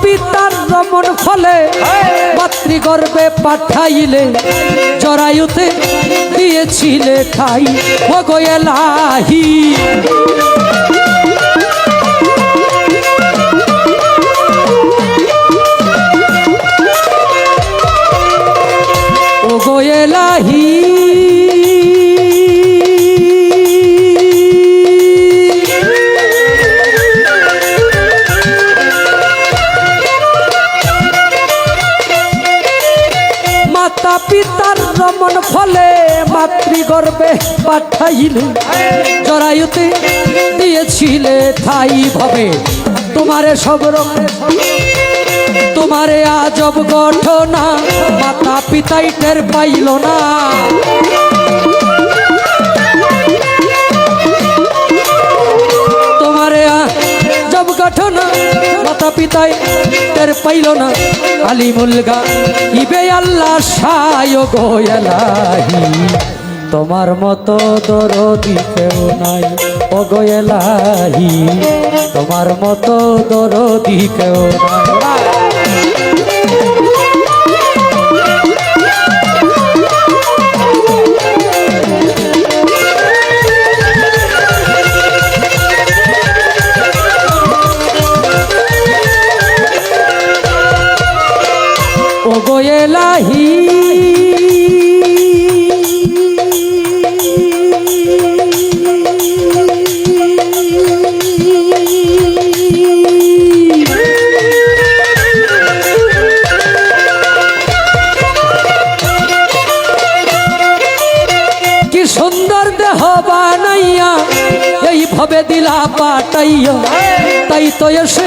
পিতার রমণ ফলে মাতৃগর্ভে পাঠাইলে জরায়ুতে দিয়েছিলে ঠাই ওগো এলাহি ওগো এলাহি পিতার রমণ ফলে মাতৃগর্ভে পাঠাইলে জরায়ুতে দিয়েছিলে ঠাই ভাবে তোমারে সব তোমারে আজব ঘটনা মাতা পিতাই টের পাইল না তোমারে আজব ঘটনা মাতা পিতাই টের পাইল না আলিমুলগা ইবে আল্লাহ সায় গো এলাহি তোমার মতো দরদি কেউ নাই ও গো এলাহি তোমার মতো দরদি কেউ নাই ওগো এলাহি কি সুন্দর দেহ বানাইয়া এইভাবে দিলা পাটাইয়া তাই তো এসে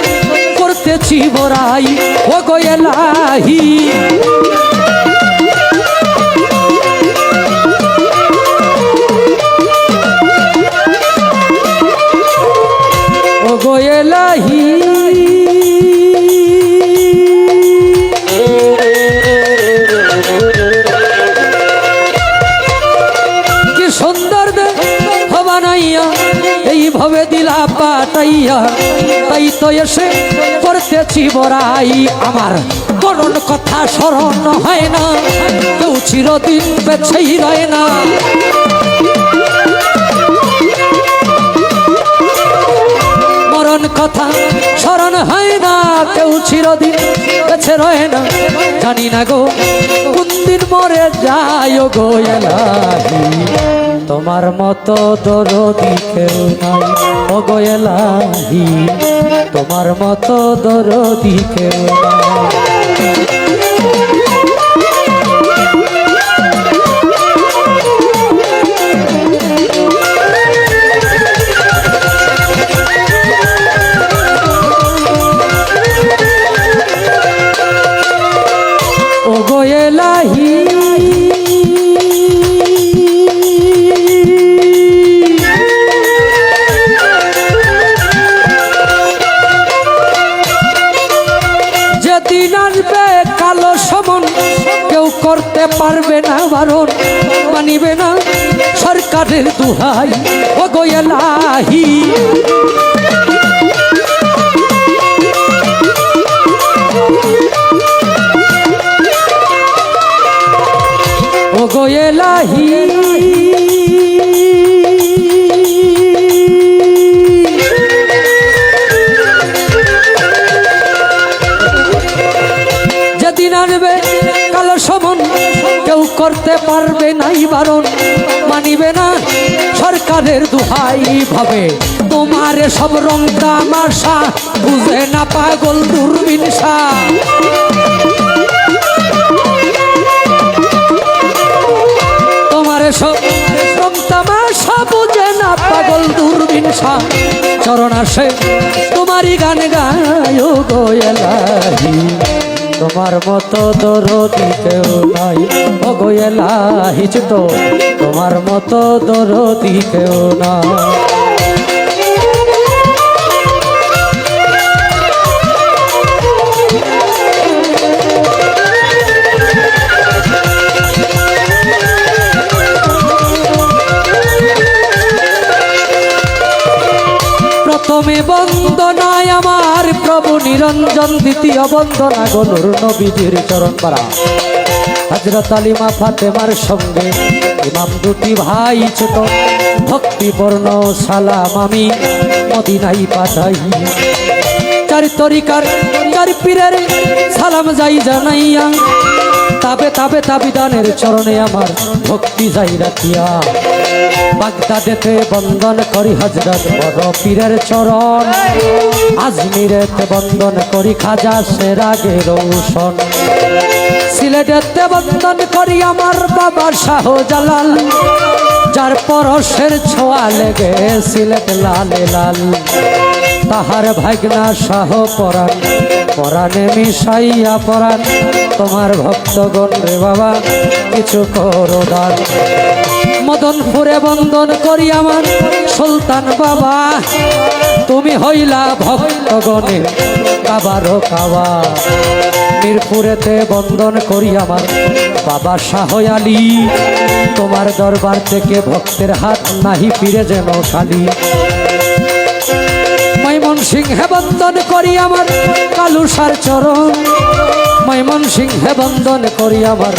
করতেছি বড়াই ওগো এলাহি ওগো এলাহি কি সুন্দর দেহ বানাইয়া এইভাবে দিলা পাটাইয়া তাই তো এসে করতেছি বড়াই আমার করুণ কথা স্মরণ হয় না কেউ চিরদিন বেছেই রয় না মরণ কথা স্মরণ হয় না কেউ চিরদিন বেছে রয় না জানি না গো কোন দিন মরে যায় গো এলাহি তোমার মতো দরদি কেউ নাই ও গো এলাহি তোমার মতো দরদি কেউ নাই ও গো এলাহি যেদিন আসবে কালো সমন কেউ করতে পারবে না বারণ মানিবে না সরকারের দুহাই ও গো এলাহি ও গো এলাহি যেদিন আসবে কালো সমন কেউ করতে পারবে নাই বারণ মানিবে না সরকারের দুহাই ভাবে তোমার সব রং তামাশা বুঝে না পাগল দূরবীনসা তোমার সব রং তামাশা বুঝে না পাগল দূরবীনসা চরণ আসে তোমারই গান গায় গো এলাহি তোমার মতো দরদি কেউ নাই ও গো এলাহি তো তোমার মতো দরদি কেউ নাই প্রথম প্রথমে বন্দনায় আমার প্রভু নিরঞ্জন, দ্বিতীয় বন্দনা গনুর নবীজির চরণ পারা। হযরত আলিমা ফাতেমার সঙ্গে ইমাম দুটি ভাই ছোট, ভক্তিপূর্ণ সালাম আমি মদিনায় পাঠাই। চার তরিকার চার পীরের সালাম যাই জানাইয়া, তাবে তাবে তাবিদানের চরণে আমার ভক্তি যাই রাখিয়া। বাগদাদেতে বন্দন করি হযরত বড় পীরের চরণ, আজমিরেতে বন্দন করি খাজা সেরাগে রৌশন, সিলেটেতে বন্দন করি আমার বাবা শাহজালাল, যার পরশের ছোঁয়া লেগে সিলেট লালে লাল। তাহার ভাগনা শাহ পরাণ, পরাণে মিশাইয়া পরাণ, তোমার ভক্তগণ রে বাবা কিছু করো দান। মদনপুরে বন্দন করি আমার সুলতান বাবা, তুমি হইলা ভক্তগণে কাবারো কাবা। মিরপুরেতে বন্দন করি আমার বাবা শাহ আলী, তোমার দরবার থেকে ভক্তের হাত নাহি ফিরে যেন খালি। ময়মনসিংহে বন্দন করি আমার কালুসার চরণ, ময়মনসিংহে বন্দন করি আমার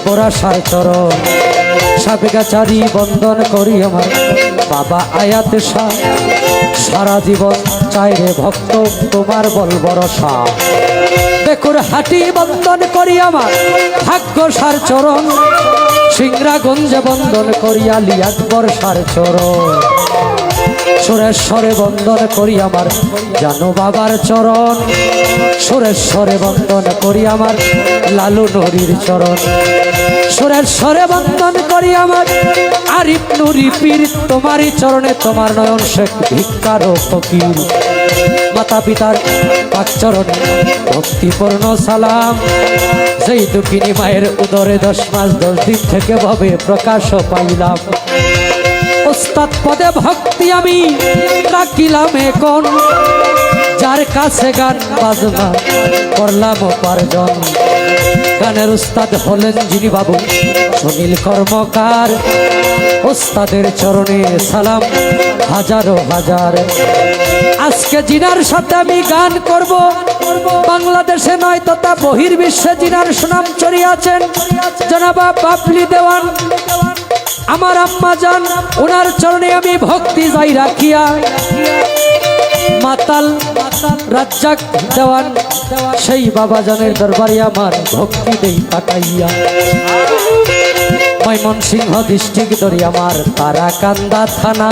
পরাশার চরণ। সাবেগাচারি বন্দন করি আমার বাবা আয়াত শাহ, সারা জীবন চাইরে ভক্ত তোমার বল ভরসা। বেকুর হাটি বন্দন করি আমার ভাগ্যসার চরণ, সিংড়াগঞ্জে বন্দন করি আলী আকবর সার চরণ। সুরেশ্বরে বন্দন করি আমার জানু বাবার চরণ, সুরেশ্বরে বন্দন করি আমার লালু নুরির চরণ। সুরেশ্বরে বন্দন করি আমার আরিফ নুরি পীর, তোমারই চরণে তোমার নয়ন শেখ ভিক্ষার ফকির। মাতা পিতার পাক চরণে ভক্তিপূর্ণ সালাম, যেই দুঃখিনী মায়ের উদরে 10 মাস 10 দিন থেকে ভাবে প্রকাশ পাইলাম। ওস্তাদ পদে ভক্তি আমি রাখিলাম এখন, যার কাছে গান বাজনা করলাম উপার্জন। গানের উস্তাদ হলেন যিনি বাবু সুনীল কর্মকার, ওস্তাদের চরণে সালাম হাজারো হাজার। আজকে জিনার সাথে আমি গান করব, বাংলাদেশে নয় তথা বহির্বিশ্বে জিনার সুনাম ছড়িয়েছেন জনাবা বাবলি দেওয়ান আমার আম্মা জান, ওনার চরণে আমি ভক্তি যাই রাখিয়া। মাতাল রাজ্জাক দেওয়ান সেই বাবা জানের দরবারে আমার ভক্তি দেই পাঠাইয়া। ময়মনসিংহ ডিস্ট্রিক্ট ধরি আমার তারাকান্দা থানা,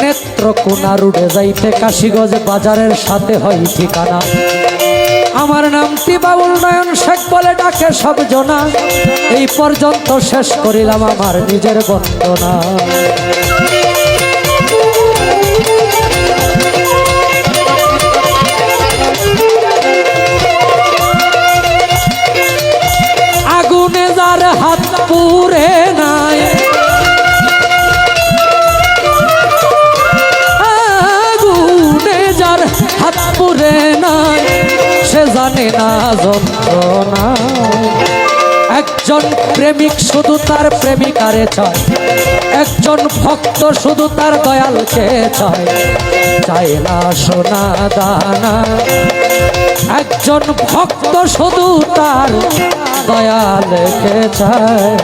নেত্রকোনা রুডে যাইতে কাশীগঞ্জ বাজারের সাথে হয় ঠিকানা। আমার নামটি বাবুল নয়ন শেখ বলে ডাকে সব জনা, এই পর্যন্ত শেষ করিলাম আমার নিজের বন্দনা। আগুনে যার হাত পুড়ে নাই, আগুনে যার হাত পুড়ে নাই, সে জানে না যন্ত্রণা। একজন প্রেমিক শুধু তার প্রেমিকারে চায়, একজন ভক্ত শুধু তার দয়ালকে চায়, চায় না সোনা দানা। একজন ভক্ত শুধু তার দয়ালকে চায়।